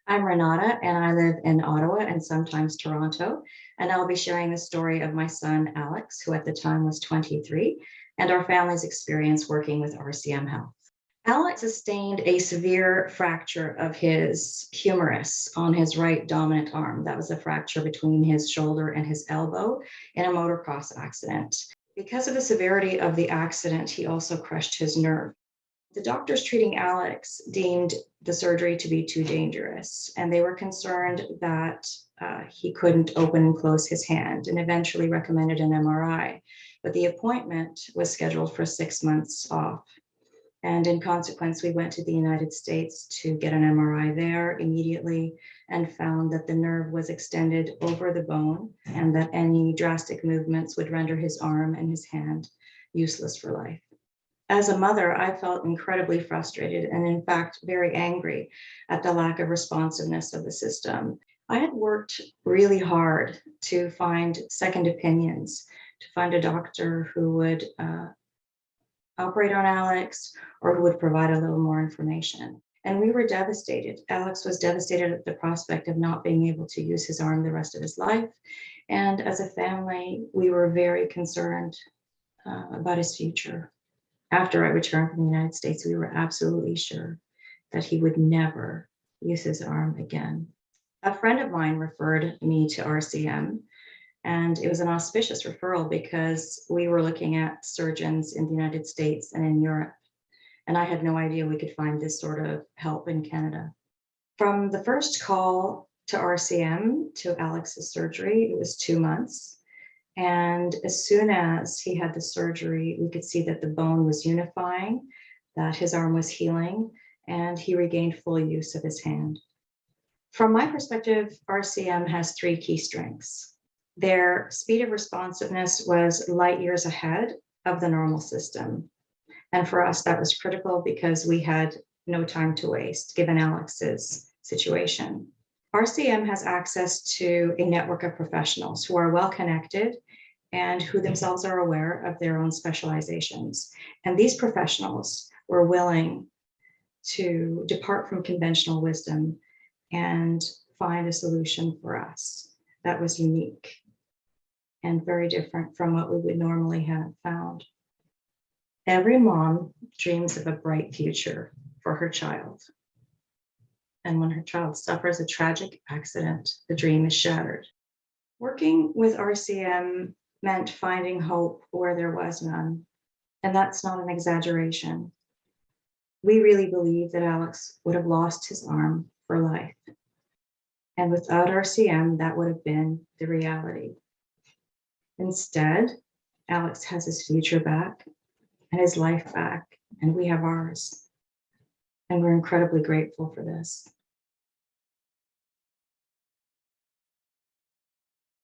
I'm Renata, and I live in Ottawa and sometimes Toronto. And I'll be sharing the story of my son, Alex, who at the time was 23, and our family's experience working with RCM Health. Alex sustained a severe fracture of his humerus on his right dominant arm. That was a fracture between his shoulder and his elbow in a motocross accident. Because of the severity of the accident, he also crushed his nerve. The doctors treating Alex deemed the surgery to be too dangerous, and they were concerned that he couldn't open and close his hand, and eventually recommended an MRI. But the appointment was scheduled for 6 months off. And in consequence, we went to the United States to get an MRI there immediately and found that the nerve was extended over the bone and that any drastic movements would render his arm and his hand useless for life. As a mother, I felt incredibly frustrated and, in fact, very angry at the lack of responsiveness of the system. I had worked really hard to find second opinions, to find a doctor who would operate on Alex or who would provide a little more information. And we were devastated. Alex was devastated at the prospect of not being able to use his arm the rest of his life. And as a family, we were very concerned about his future. After I returned from the United States, we were absolutely sure that he would never use his arm again. A friend of mine referred me to RCM, and it was an auspicious referral because we were looking at surgeons in the United States and in Europe, and I had no idea we could find this sort of help in Canada. From the first call to RCM to Alex's surgery, it was 2 months. And as soon as he had the surgery, we could see that the bone was unifying, that his arm was healing, and he regained full use of his hand. From my perspective, RCM has 3 key strengths. Their speed of responsiveness was light years ahead of the normal system. And for us, that was critical because we had no time to waste, given Alex's situation. RCM has access to a network of professionals who are well connected and who themselves are aware of their own specializations. And these professionals were willing to depart from conventional wisdom and find a solution for us that was unique and very different from what we would normally have found. Every mom dreams of a bright future for her child. And when her child suffers a tragic accident, the dream is shattered. Working with RCM meant finding hope where there was none. And that's not an exaggeration. We really believe that Alex would have lost his arm for life. And without RCM, that would have been the reality. Instead, Alex has his future back and his life back, and we have ours. And we're incredibly grateful for this.